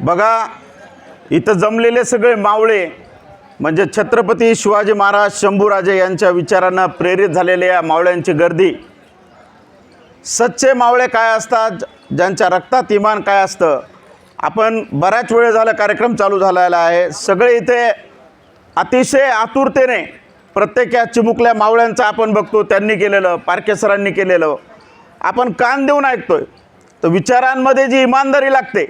बघा, इथं जमलेले सगळे मावळे म्हणजे छत्रपती शिवाजी महाराज शंभूराजे यांच्या विचारांना प्रेरित झालेल्या या मावळ्यांची गर्दी. सच्चे मावळे काय असतात, ज्यांच्या रक्तात इमान काय असतं. आपण बऱ्याच वेळ झाला कार्यक्रम चालू झालेला आहे. सगळे इथे अतिशय आतुरतेने प्रत्येक या चिमुकल्या मावळ्यांचं आपण बघतो, त्यांनी केलेलं, पारखे सरांनी केलेलं आपण कान देऊन ऐकतोय. तर विचारांमध्ये जी इमानदारी लागते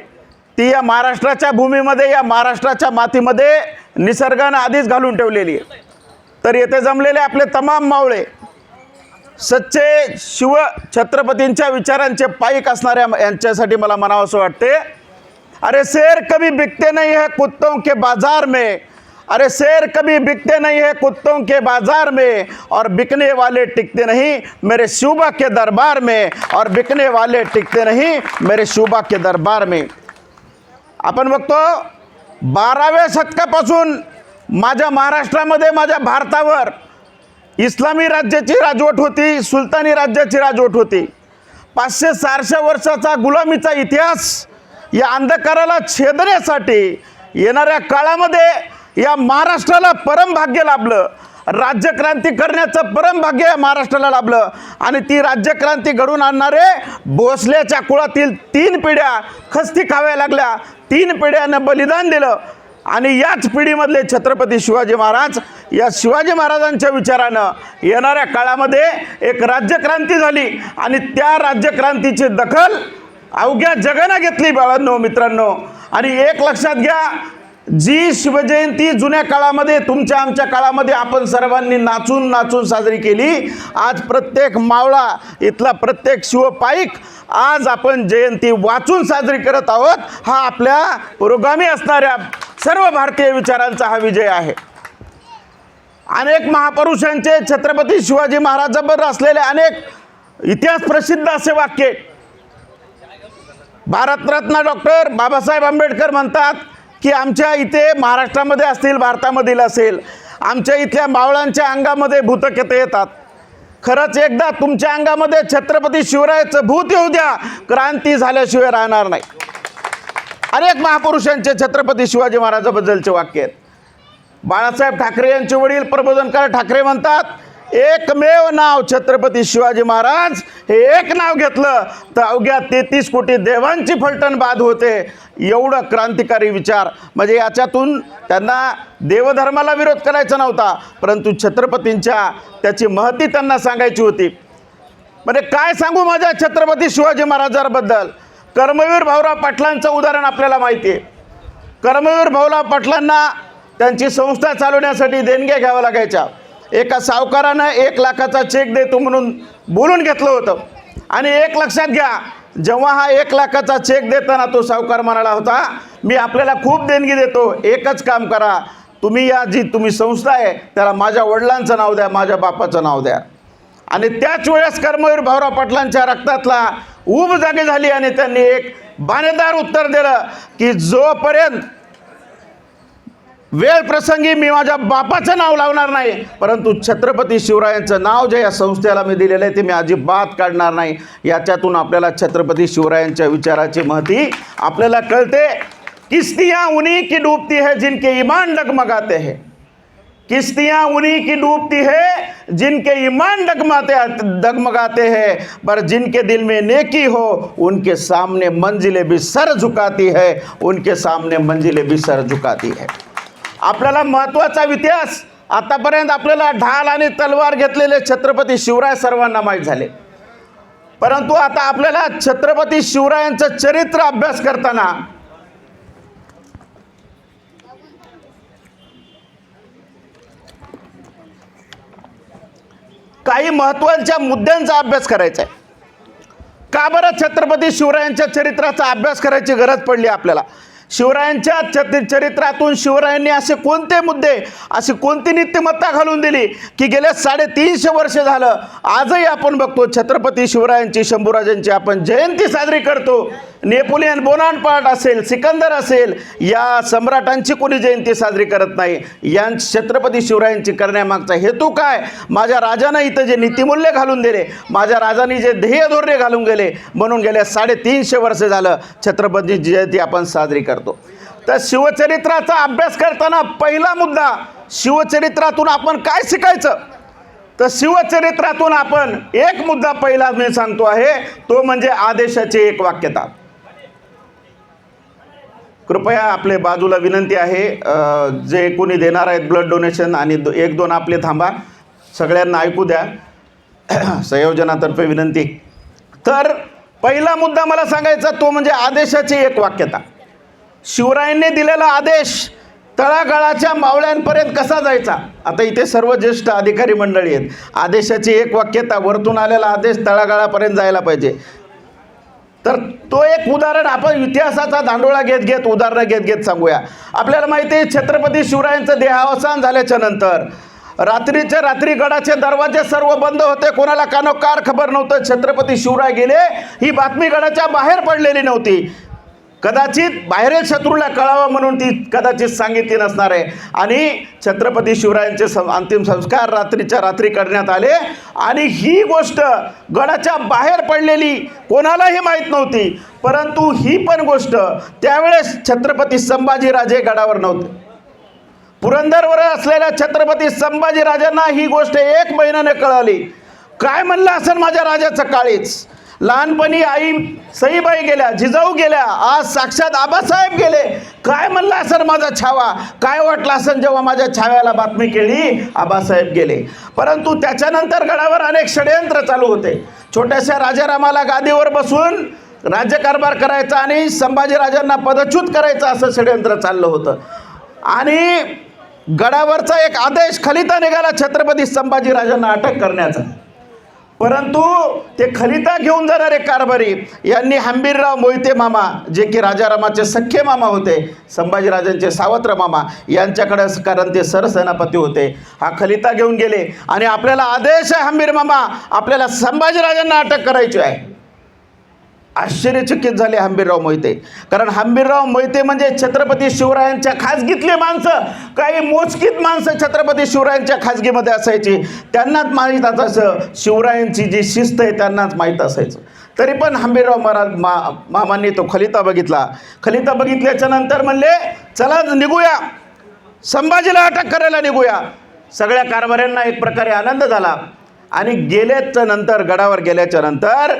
ती या महाराष्ट्राच्या भूमीमध्ये, या महाराष्ट्राच्या मातीमध्ये निसर्गानं आधीच घालून ठेवलेली आहे. तर येथे जमलेले आपले तमाम मावळे सच्चे शिव छत्रपतींच्या विचारांचे पाईक असणाऱ्या यांच्यासाठी मला म्हणावंसं वाटते, अरे शेर कभी बिकते नहीं है कुत्तों के बाजार में, अरे शेर कभी बिकते नहीं है कुत्तों के बाजार में, और बिकने वाले टिकते नहीं मेरे शिवबा के दरबार में, और बिकने वाले टिकते नहीं मेरे शिवबा के दरबार में. आपण बघतो 12व्या शतकापासून माझ्या महाराष्ट्रामध्ये, माझ्या भारतावर इस्लामी राज्याची राजवट होती, सुलतानी राज्याची राजवट होती. 500-400 वर्षाचा गुलामीचा इतिहास या अंधकाराला छेदण्यासाठी येणाऱ्या काळामध्ये या महाराष्ट्राला परमभाग्य लाभलं. राज्यक्रांती करण्याचं परमभाग्य या महाराष्ट्राला लाभलं. आणि ती राज्यक्रांती घडून आणणारे भोसलेच्या कुळातील 3 पिढ्या खस्ती खाव्या लागल्या. 3 पिढ्यानं बलिदान दिलं. आणि याच पिढीमधले छत्रपती शिवाजी महाराज, या शिवाजी महाराजांच्या विचारानं येणाऱ्या काळामध्ये एक राज्यक्रांती झाली. आणि त्या राज्यक्रांतीची दखल अवघ्या जगानं घेतली बाळांनो, मित्रांनो. आणि एक लक्षात घ्या, जी शिवजयंती जुन्या काळामध्ये, तुमच्या आमच्या काळामध्ये आपण सर्वांनी नाचून नाचून साजरी केली, आज प्रत्येक मावळा, इथला प्रत्येक शिवपाईक आज आपण जयंती वाचून साजरी करत आहोत. हा आपल्या पुरोगामी असणाऱ्या सर्व भारतीय विचारांचा हा विजय आहे. अनेक महापुरुषांचे, छत्रपती शिवाजी महाराजांबरोबर असलेले अनेक इतिहास प्रसिद्ध असे वाक्य. भारतरत्न डॉक्टर बाबासाहेब आंबेडकर म्हणतात की आमच्या इथे महाराष्ट्रामध्ये असतील, भारतामधील असेल, आमच्या इथल्या मावळांच्या अंगामध्ये भूतकेते येतात. खरंच एकदा तुमच्या अंगामध्ये छत्रपती शिवरायाचं भूत येऊ द्या, क्रांती झाल्याशिवाय राहणार नाही. अनेक महापुरुषांचे छत्रपती शिवाजी महाराजांबद्दलचे वाक्य आहेत. बाळासाहेब ठाकरे यांचे वडील प्रबोधनकार ठाकरे म्हणतात, एकमेव नाव छत्रपती शिवाजी महाराज, हे एक नाव घेतलं तर अवघ्या 33 कोटी देवांची फलटण बाद होते. एवढं क्रांतिकारी विचार. म्हणजे याच्यातून त्यांना देवधर्माला विरोध करायचा नव्हता, परंतु छत्रपतींच्या त्याची महती त्यांना सांगायची होती. म्हणजे काय सांगू माझ्या छत्रपती शिवाजी महाराजांबद्दल. कर्मवीर भाऊराव पाटलांचं उदाहरण आपल्याला माहिती आहे. कर्मवीर भाऊराव पाटलांना त्यांची संस्था चालवण्यासाठी देणग्या घ्याव्या लागायच्या. एका सावकारानं 1 लाखाचा चेक देतो म्हणून बोलून घेतलं होतं. आणि एक लक्षात घ्या, जेव्हा हा 1 लाखाचा चेक देताना तो सावकार म्हणाला होता, मी आपल्याला खूप देणगी देतो, एकच काम करा, तुम्ही या जी तुम्ही संस्था आहे त्याला माझ्या वडिलांचं नाव द्या, माझ्या बापाचं नाव द्या. आणि त्याच वेळेस कर्मवीर भाऊराव पाटलांच्या रक्तातला ऊब जागी झाली आणि त्यांनी एक बाणेदार उत्तर दिलं की जोपर्यंत वेळ प्रसंगी मी माझ्या बापाचं नाव लावणार नाही, परंतु छत्रपती शिवरायांचं नाव जे या संस्थेला मी दिलेलं आहे ते मी अजिबात काढणार नाही. याच्यातून आपल्याला छत्रपती शिवरायांच्या विचाराची महती आपल्याला कळते. किश्तियाँ उन्हीं की डूबती है जिनके ईमान डगमगाते हैं, किश्तियाँ उन्हीं की डूबती है जिनके ईमान डगमगाते हैं, पर जिनके दिल में नेकी हो उनके सामने मंजिलें भी सर झुकाती है, उनके सामने मंजिलें भी सर झुकाती है. आपल्याला महत्त्वाचा इतिहास, आतापर्यंत आपल्याला ढाल आणि तलवार घेतलेले छत्रपती शिवराय सर्वांना माहीत झाले. परंतु आता आपल्याला छत्रपती शिवरायांचं चरित्र अभ्यास करताना काही महत्त्वाच्या मुद्द्यांचा अभ्यास करायचा आहे. का बरं छत्रपती शिवरायांच्या चरित्राचा अभ्यास करायची गरज पडली आपल्याला. शिवरायांच्या चरित्रातून शिवरायांनी असे कोणते मुद्दे, अशी कोणती नीतिमत्ता घालून दिली की गेल्या 350 वर्ष झालं आजही आपण बघतो छत्रपती शिवरायांची, शंभूराजांची आपण जयंती साजरी करतो. नेपोलियन बोनापार्ट असेल, सिकंदर असेल, या सम्राटांची कोणी जयंती साजरी करत नाही. या छत्रपती शिवरायांची करण्यामागचा हेतू काय? माझ्या राजानं इथं जे नीतिमूल्य घालून दिले, माझ्या राजांनी जे ध्येय धोरणे घालून गेले, म्हणून गेल्या 350 वर्ष झालं छत्रपती जयंती आपण साजरी करतो. तर शिवचरित्राचा अभ्यास करताना पहिला मुद्दा, शिवचरित्रातून आपण काय शिकायचं? तर शिवचरित्रातून आपण एक मुद्दा पहिला मी सांगतो आहे, तो म्हणजे आदेशाची एकवाक्यता. कृपया आपले बाजूला विनंती आहे, जे कोणी देणार आहेत ब्लड डोनेशन, आणि 1-2 आपले थांबा, सगळ्यांना ऐकू द्या, संयोजनातर्फे विनंती. तर पहिला मुद्दा मला सांगायचा तो म्हणजे आदेशाची एकवाक्यता. शिवरायांनी दिलेला आदेश तळागाळाच्या मावळ्यांपर्यंत कसा जायचा? आता इथे सर्व ज्येष्ठ अधिकारी मंडळी आहेत. आदेशाची एकवाक्यता, वरतून आलेला आदेश तळागाळापर्यंत जायला पाहिजे. तर तो एक उदाहरण आपण इतिहासाचा धांडोळा घेत घेत, उदाहरणं घेत घेत सांगूया. आपल्याला माहिती आहे, छत्रपती शिवरायांचं देहावसान झाल्याच्या नंतर रात्रीच्या रात्री गडाचे दरवाजे सर्व बंद होते. कोणाला कानोकार खबर नव्हतं छत्रपती शिवराय गेले. ही बातमी गडाच्या बाहेर पडलेली नव्हती. कदाचित बाहेरील शत्रूला कळावं म्हणून ती कदाचित सांगितली नसणार आहे. आणि छत्रपती शिवरायांचे अंतिम संस्कार रात्रीच्या रात्री करण्यात आले. आणि ही गोष्ट गडाच्या बाहेर पडलेली कोणालाही माहीत नव्हती. परंतु ही पण गोष्ट त्यावेळेस छत्रपती संभाजीराजे गडावर नव्हते. पुरंदरवर असलेल्या छत्रपती संभाजीराजांना ही गोष्ट 1 महिन्याने कळाली. काय म्हणलं असेल माझ्या राजाचं काळीच? लहानपणी आई सईबाई गेल्या, जिजाऊ गेल्या, आज साक्षात आबासाहेब गेले. काय म्हणलं असेल माझा छावा? काय वाटलं असेल जेव्हा माझ्या छाव्याला बातमी केली आबासाहेब गेले? परंतु त्याच्यानंतर गडावर अनेक षडयंत्र चालू होते. छोट्याशा राजारामाला गादीवर बसून राज्यकारभार करायचा आणि संभाजीराजांना पदच्युत करायचं असं षडयंत्र चाललं होतं. आणि गडावरचा एक आदेश खलिता निघाला छत्रपती संभाजीराजांना अटक करण्याचा. परंतु ते खलिता घेऊन जाणारे कारभारी यांनी हंबीरराव मोहिते मामा, जे की राजारामाचे सख्खे मामा होते, संभाजीराजांचे सावत्र मामा, यांच्याकडे, कारण ते सरसेनापती होते, हा खलिता घेऊन गेले. आणि आपल्याला आदेश आहे हंबीर मामा, आपल्याला संभाजीराजांना अटक करायची आहे. आश्चर्यचकित झाले हंबीरराव मोहिते, कारण हंबीरराव मोहिते म्हणजे छत्रपती शिवरायांच्या खाजगीतले माणसं. काही मोजकीत माणसं छत्रपती शिवरायांच्या खाजगीमध्ये असायची. त्यांनाच माहीत असायचं शिवरायांची जी शिस्त आहे, त्यांनाच माहीत असायचं. तरी पण हंबीरराव मामांनी तो खलिता बघितला. खलिता बघितल्याच्या नंतर म्हणले, चला निघूया, संभाजीला अटक करायला निघूया. सगळ्या कारभाऱ्यांना एक प्रकारे आनंद झाला. आणि गेल्याच्या नंतर, गडावर गेल्याच्या नंतर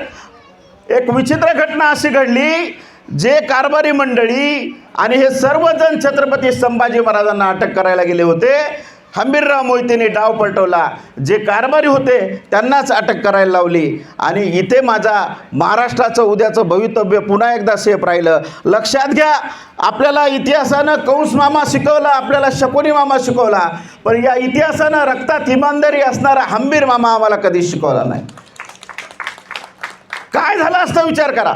एक विचित्र घटना अशी घडली, जे कारभारी मंडळी आणि हे सर्वजण छत्रपती संभाजी महाराजांना अटक करायला गेले होते. हंबीरराव मोहितेंनी डाव पलटवला. जे कारभारी होते त्यांनाच अटक करायला लावली. आणि इथे माझा महाराष्ट्राचं उद्याचं भवितव्य पुन्हा एकदा सेफ राहिलं. लक्षात घ्या, आपल्याला इतिहासानं कंस मामा शिकवला, आपल्याला शकुनी मामा शिकवला, पण या इतिहासानं रक्तात इमानदारी असणारा हंबीर मामा आम्हाला कधी शिकवला नाही. काय झालं असतं विचार करा.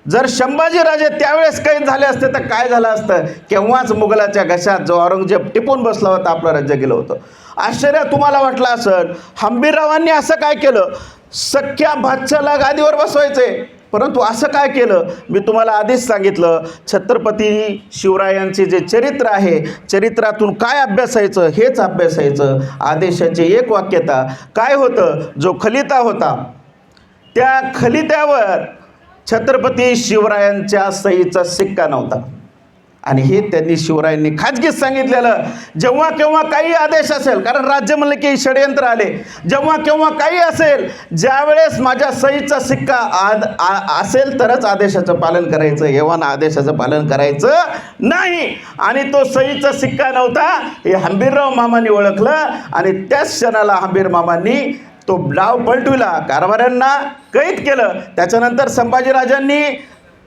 जर संभाजीराजे त्यावेळेस कैद झाले असते तर काय झालं असतं? केव्हाच मुघलाच्या घशात जो औरंगजेब टिपून बसला होता, आपलं राज्य गेलं होतं. आश्चर्य तुम्हाला वाटलं असेल, हंबीररावांनी असं काय केलं? सख्या भाच्याला गादीवर बसवायचे, परंतु असं काय केलं? मी तुम्हाला आधीच सांगितलं, छत्रपती शिवरायांचे जे चरित्र आहे, चरित्रातून काय अभ्यासायचं हेच अभ्यासायचं. आदेशाची एक वाक्यता काय होतं? जो खलिता होता त्या खलित्यावर छत्रपती शिवरायांच्या सहीचा शिक्का नव्हता. आणि हे त्यांनी शिवरायांनी खाजगीत सांगितलेलं. जेव्हा केव्हा काही आदेश असेल, कारण राज्य म्हणलं की षडयंत्र आले, जेव्हा केव्हा काही असेल, ज्यावेळेस माझ्या सहीचा शिक्का असेल तरच आदेशाचं पालन करायचं, एव्हाना आदेशाचं पालन करायचं नाही. आणि तो सहीचा शिक्का नव्हता हे हंबीरराव मामांनी ओळखलं. आणि त्याच क्षणाला हंबीर मामांनी तो डाव पलटविला, कारभाऱ्यांना कैद केलं. त्याच्यानंतर संभाजीराजांनी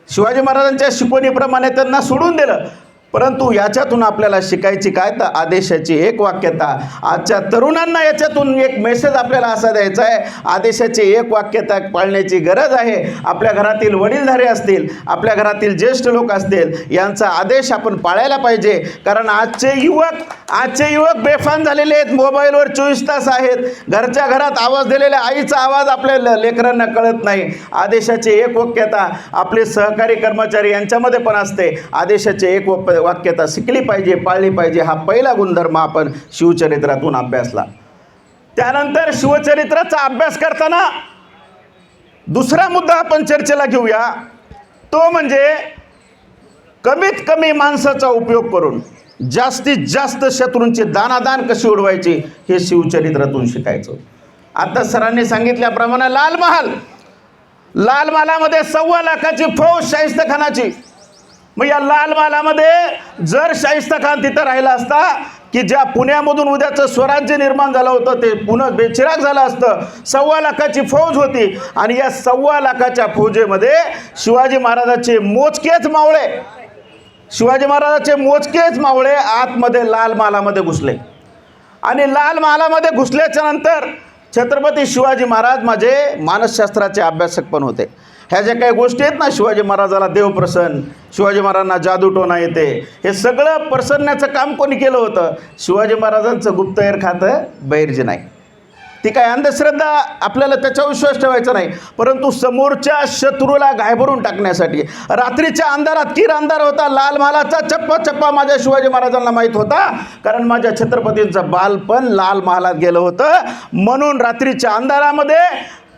शिवाजी महाराजांच्या शिकवणीप्रमाणे त्यांना सोडून दिलं. परंतु याच्यातून आपल्याला शिकायची काय, तर आदेशाची एक वाक्यता. आजच्या तरुणांना याच्यातून एक मेसेज आपल्याला असा द्यायचा आहे, आदेशाची एक वाक्यता पाळण्याची गरज आहे. आपल्या घरातील वडीलधारे असतील, आपल्या घरातील ज्येष्ठ लोक असतील, यांचा आदेश आपण पाळायला पाहिजे. कारण आजचे युवक बेफान झालेले आहेत, मोबाईलवर 24 तास आहेत. घरच्या घरात आवाज दिलेल्या आईचा आवाज आपल्या लेकरांना कळत नाही. आदेशाची एक वाक्यता आपले सहकारी कर्मचारी यांच्यामध्ये पण असते. आदेशाची एक वाक्यता शिकली पाहिजे, पाळली पाहिजे. हा पहिला गुणधर्म आपण शिवचरित्रातून अभ्यासला. त्यानंतर शिवचरित्राचा अभ्यास करताना दुसरा मुद्दा आपण चर्चेला घेऊया, तो म्हणजे कमीत कमी माणसाचा उपयोग करून जास्तीत जास्त शत्रूंची दानादान कशी उडवायची हे शिवचरित्रातून शिकायचं. आता सरांनी सांगितल्याप्रमाणे लाल महालामध्ये 1.25 लाखाची फौज शाहिस्तेखानाची. मग या लाल महालामध्ये जर शाहिस्तेखान तिथं राहिला असता, की ज्या पुण्यामधून उद्याचं स्वराज्य निर्माण झालं होतं ते पुन्हा बेचिराग झालं असतं. 1.25 लाखाची फौज होती आणि या 1.25 लाखाच्या फौजेमध्ये शिवाजी महाराजांचे मोजकेच मावळे आतमध्ये लाल महालामध्ये घुसले. आणि लाल महालामध्ये घुसल्याच्या नंतर छत्रपती शिवाजी महाराज माझे मानसशास्त्राचे अभ्यासक पण होते. ह्या ज्या काही गोष्टी आहेत ना, शिवाजी महाराजाला देवप्रसन्न, शिवाजी महाराजांना जादूटोणा येते, हे सगळं प्रसन्नाचं काम कोणी केलं होतं? शिवाजी महाराजांचं गुप्तहेर खातं बैरजी नाही. ती काय अंधश्रद्धा, आपल्याला त्याच्यावर विश्वास ठेवायचा नाही. परंतु समोरच्या शत्रूला घाबरून टाकण्यासाठी रात्रीच्या अंधारात, किर अंधार होता, लाल महालाचा चप्पा माझ्या शिवाजी महाराजांना माहीत होता. कारण माझ्या छत्रपतींचं बालपण लाल महालात गेलं होतं. म्हणून रात्रीच्या अंधारामध्ये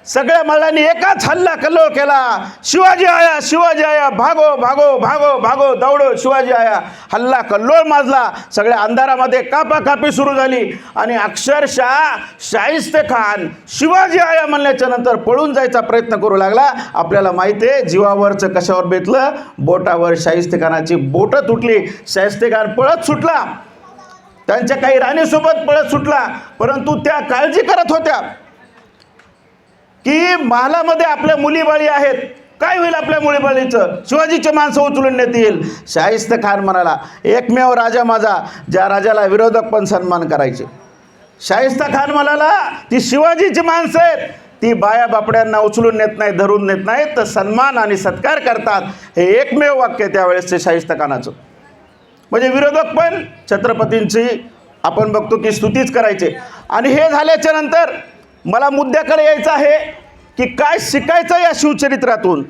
सगळ्या मल्लांनी एकाच हल्ला कल्लोळ केला, शिवाजी आया, भागो दौडो, शिवाजी आया. हल्ला कल्लोळ माजला. सगळ्या अंधारामध्ये कापाकापी सुरू झाली आणि अक्षरशः शाहिस्तेखान शिवाजी आया म्हणल्याच्या नंतर पळून जायचा प्रयत्न करू लागला. आपल्याला माहिती आहे जिवावरचं कशावर बेतलं, बोटावर. शाहिस्तेखानाची बोटं तुटली. शाहिस्तेखान पळत सुटला, त्यांच्या काही राणीसोबत पळत सुटला. परंतु त्या काळजी करत होत्या की महालामध्ये आपल्या मुलीबाळी आहेत, काय होईल आपल्या मुलीबाळीचं? शिवाजीचे माणसं उचलून नेतील. शाहिस्तेखान म्हणाला, एकमेव राजा माझा, ज्या राजाला विरोधक पण सन्मान करायचे. शाहिस्तेखान म्हणाला, ती शिवाजीची माणसं आहेत, ती बाया बापड्यांना उचलून नेत नाही, धरून नेत नाहीत, तर सन्मान आणि सत्कार करतात. हे एकमेव वाक्य त्यावेळेसचे शाहिस्तेखानाचं. म्हणजे विरोधक पण छत्रपतींची आपण बघतो की स्तुतीच करायचे. आणि हे झाल्याच्या नंतर मला मुद्द्याकडे यायचं आहे की काय शिकायचं या शिवचरित्रातून.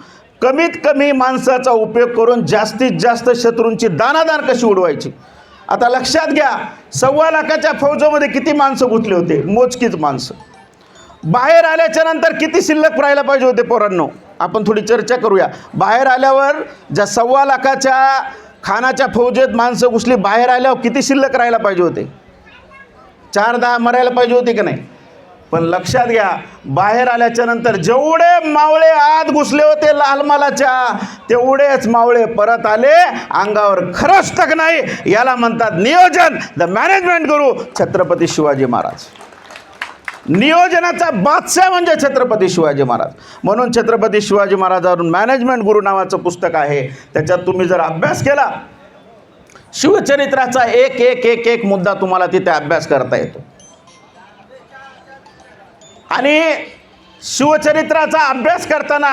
कमीत कमी माणसाचा उपयोग करून जास्तीत जास्त शत्रूंची दानादान कशी उडवायची. आता लक्षात घ्या, 1.25 लाखाच्या फौजेमध्ये किती माणसं गुंतले होते? मोजकीच माणसं. बाहेर आल्याच्या नंतर किती शिल्लक राहायला पाहिजे होते पोरांनो? आपण थोडी चर्चा करूया. बाहेर आल्यावर ज्या 1.25 लाखाच्या खानाच्या फौजेत माणसं घुसली, बाहेर आल्यावर किती शिल्लक राहायला पाहिजे होते? 4-10 मरायला पाहिजे होते की नाही? पण लक्षात घ्या, बाहेर आल्याच्या नंतर जेवढे मावळे आत घुसले होते लाल महालाच्या, तेवढेच मावळे परत आले. अंगावर खरंच तक नाही. याला म्हणतात नियोजन. द मॅनेजमेंट गुरु छत्रपती शिवाजी महाराज. नियोजनाचा बादशाह म्हणजे छत्रपती शिवाजी महाराज. म्हणून छत्रपती शिवाजी महाराजांवरून मॅनेजमेंट गुरु नावाचं पुस्तक आहे. त्याच्यात तुम्ही जर अभ्यास केला, शिवचरित्राचा एक मुद्दा तुम्हाला तिथे अभ्यास करता येतो. आणि शिवचरित्राचा अभ्यास करताना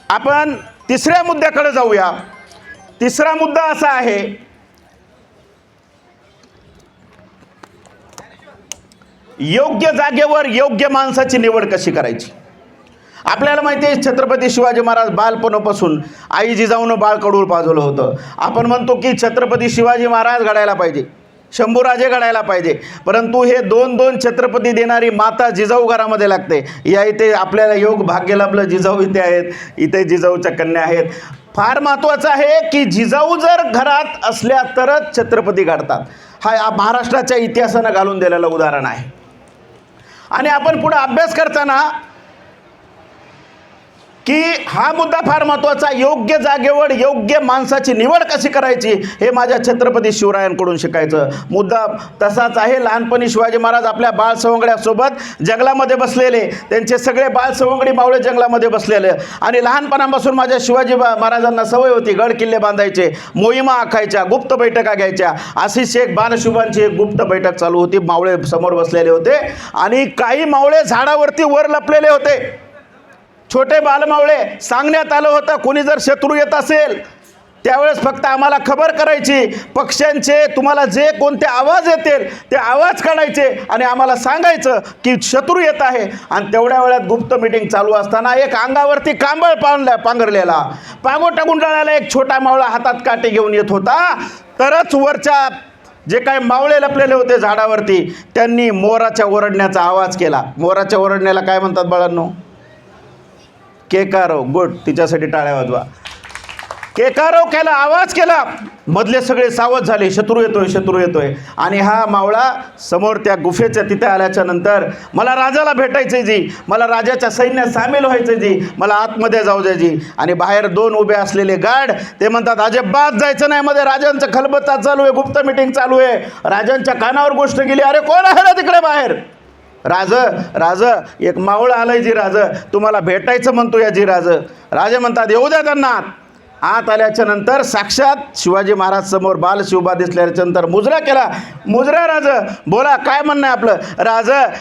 आपण तिसऱ्या मुद्द्याकडे जाऊया. तिसरा मुद्दा असा आहे, योग्य जागेवर योग्य माणसाची निवड कशी करायची. आपल्याला माहिती आहे छत्रपती शिवाजी महाराज बालपणापासून आई जिजाऊनं बाळ कडूळ पाजवलं होतं. आपण म्हणतो की छत्रपती शिवाजी महाराज घडायला पाहिजे, शंभूराजे घडायला पाहिजे. परंतु हे 2-2 छत्रपती देणारी माता जिजाऊ घरामध्ये लागते. या इथे आपल्याला योग भाग्य लाभलं, जिजाऊ इथे आहेत, इथे जिजाऊच्या कन्या आहेत. फार महत्त्वाचं आहे की जिजाऊ जर घरात असल्या तरच छत्रपती घडतात. हा महाराष्ट्राच्या इतिहासानं घालून दिलेलं उदाहरण आहे. आणि आपण पुढे अभ्यास करताना की हा मुद्दा फार महत्त्वाचा. योग्य जागेवर योग्य माणसाची निवड कशी करायची हे माझ्या छत्रपती शिवरायांकडून शिकायचं. मुद्दा तसाच आहे. लहानपणी शिवाजी महाराज आपल्या बाळ सवंगड्यासोबत जंगलामध्ये बसलेले, त्यांचे सगळे बाळ सवंगडी मावळे जंगलामध्ये बसलेले, आणि लहानपणापासून माझ्या शिवाजी महाराजांना सवय होती गड किल्ले बांधायचे, मोहिमा आखायच्या, गुप्त बैठका घ्यायच्या. अशीच एक बालशुभांची एक गुप्त बैठक चालू होती. मावळे समोर बसलेले होते आणि काही मावळे झाडावरती वर लपलेले होते. छोटे बालमावळे. सांगण्यात आलं होतं कोणी जर शत्रू येत असेल त्यावेळेस फक्त आम्हाला खबर करायची, पक्ष्यांचे तुम्हाला जे कोणते आवाज येतील ते आवाज काढायचे आणि आम्हाला सांगायचं की शत्रू येत आहे. आणि तेवढ्या वेळात गुप्त मीटिंग चालू असताना एक अंगावरती कांबळ पांघरलेला, पागोटा गुंडाळलेला एक छोटा मावळा हातात काठी घेऊन येत होता. तरच वरच्या जे काही मावळे लपलेले होते झाडावरती त्यांनी मोराच्या ओरडण्याचा आवाज केला. मोराच्या ओरडण्याला काय म्हणतात बाळांनो? केकारो. गुड, तिच्यासाठी टाळ्या वाजवा. केकारो केला, आवाज केला. मधले सगळे सावध झाले, शत्रू येतोय, शत्रू येतोय. आणि हा मावळा समोर त्या गुफेच्या तिथे आल्याच्या नंतर, मला राजाला भेटायचे जी, मला राजाच्या सैन्यात सामील व्हायचे जी, मला आतमध्ये जाऊ द्या जी. आणि बाहेर दोन उभे असलेले गार्ड ते म्हणतात अजिबात जायचं नाही, मध्ये राजांचं खलबत्ता चालू आहे, गुप्त मीटिंग चालू आहे. राजांच्या कानावर गोष्ट गेली, अरे कोण आहे ना तिकडे बाहेर? राज एक मावळं आलंय जी, राज तुम्हाला भेटायचं म्हणतो या जी. राजे म्हणतात येऊ द्या त्यांना. आत आल्याच्या नंतर साक्षात शिवाजी महाराज समोर बालशिवबा दिसल्याच्या नंतर मुजरा केला. मुजरा राज, बोला काय म्हणणं आहे आपलं?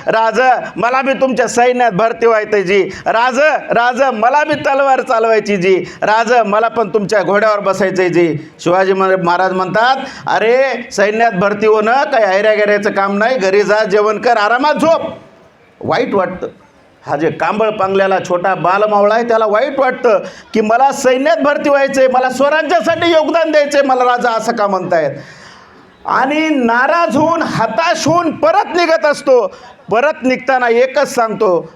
राज मला बी तुमच्या सैन्यात भरती व्हायचं जी. राज मला बी तलवार चालवायची जी. राज मला पण तुमच्या घोड्यावर बसायचं जी. शिवाजी महाराज म्हणतात अरे सैन्यात भरती होणं काही ऐऱ्यागेऱ्याचं काम नाही, घरी जा, जेवण कर, आरामात झोप. वाईट वाटतं. हा जे कांबळ पांगल्याला छोटा बालमावळा आहे त्याला वाईट वाटतं की मला सैन्यात भरती व्हायचे, मला स्वराज्यासाठी योगदान द्यायचे, मला राजा असं का म्हणतायत. आणि नाराज होऊन हताश होऊन परत निघत असतो. परत निघताना एकच सांगतो,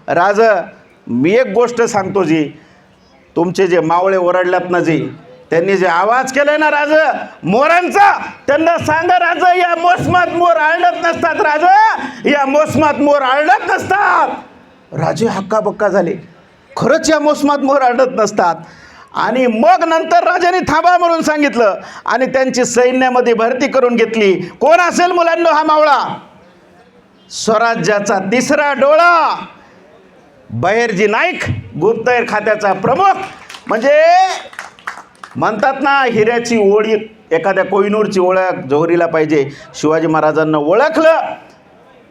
मी एक गोष्ट सांगतो जी, तुमचे जे मावळे ओरडल्यात ना जी, त्यांनी जे आवाज केलाय ना मोरांचा, त्यांना सांगा या मोसमात मोर आळत नसतात. या मोसमात मोर आळत नसतात. राजे हक्काबक्का झाले. खरंच या मोसमात मोर आढळत नसतात. आणि मग नंतर राजाने थांबा म्हणून सांगितलं आणि त्यांची सैन्यामध्ये भरती करून घेतली. कोण असेल मुलांनो हा मावळा? स्वराज्याचा तिसरा डोळा बहिर्जी नाईक, गुप्तहेर खात्याचा प्रमुख. म्हणजे म्हणतात ना हिऱ्याची ओळी, एखाद्या कोहिनूरची ओळख जोहरीला पाहिजे. शिवाजी महाराजांना ओळखलं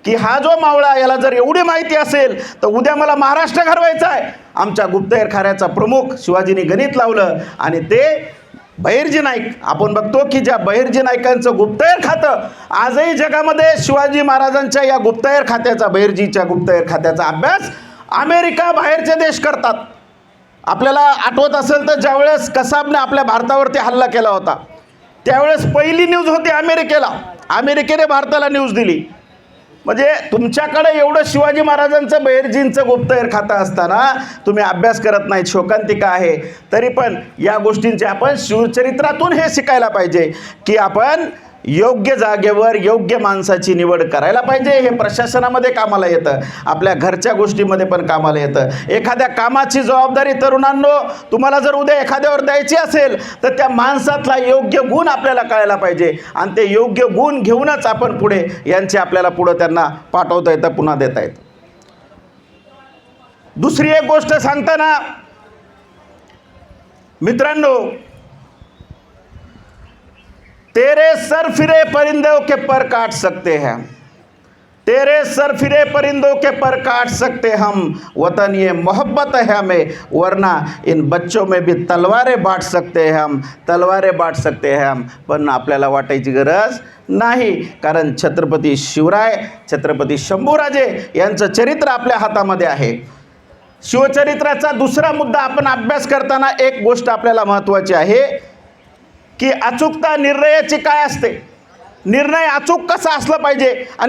की हा जो मावळा, याला जर एवढी माहिती असेल तर उद्या मला महाराष्ट्र घडवायचा आहे. आमच्या गुप्तहेर खात्याचा प्रमुख शिवाजींनी गणित लावलं आणि ते बहिर्जी नाईक. आपण बघतो की ज्या बहिर्जी नाईकांचं गुप्तहेर खातं आजही जगामध्ये शिवाजी महाराजांच्या या गुप्तहेर खात्याचा, बहिर्जीच्या गुप्तहेर खात्याचा अभ्यास अमेरिका, बाहेरचे देश करतात. आपल्याला आठवत असेल तर ज्यावेळेस कसाबने आपल्या भारतावरती हल्ला केला होता त्यावेळेस पहिली न्यूज होती अमेरिकेने भारताला न्यूज दिली. म्हणजे तुमच्याकडे एवढं शिवाजी महाराजांचं बहिर्जींचं गुप्तहेर खातं असताना तुम्ही अभ्यास करत नाहीत. शोकांतिका आहे. तरी पण या गोष्टींचे आपण शिवचरित्रातून हे शिकायला पाहिजे की आपण योग्य जागेवर योग्य माणसाची निवड करायला पाहिजे. हे प्रशासनामध्ये कामाला येतं, आपल्या घरच्या गोष्टीमध्ये पण कामाला येतं. एखाद्या कामाची जबाबदारी तरुणांनो तुम्हाला जर उद्या एखाद्यावर द्यायची असेल तर त्या माणसातला योग्य गुण आपल्याला कळायला पाहिजे आणि ते योग्य गुण घेऊनच आपण पुढे यांची आपल्याला पुढं त्यांना पाठवता येतं, पुन्हा देता येतं. दुसरी एक गोष्ट सांगताना मित्रांनो, तेरे सर फिरे परिंदों के पर काट सकते हैं, तेरे सर फिरे परिंदों के पर काट सकते हम, वतन ये मोहब्बत है हमें, वरना इन बच्चों में भी तलवारें बांट सकते हैं हम, तलवारें बांट सकते हैं हम. पण आपल्याला वाटायची गरज नाही, कारण छत्रपती शिवराय, छत्रपती शंभूराजे यांचं चरित्र आपल्या हातामध्ये आहे. शिवचरित्राचा दुसरा मुद्दा आपण अभ्यास करताना एक गोष्ट आपल्याला महत्त्वाची आहे की अचूकता निर्णयाची काय असते, निर्णय अचूक कसा असला पाहिजे आणि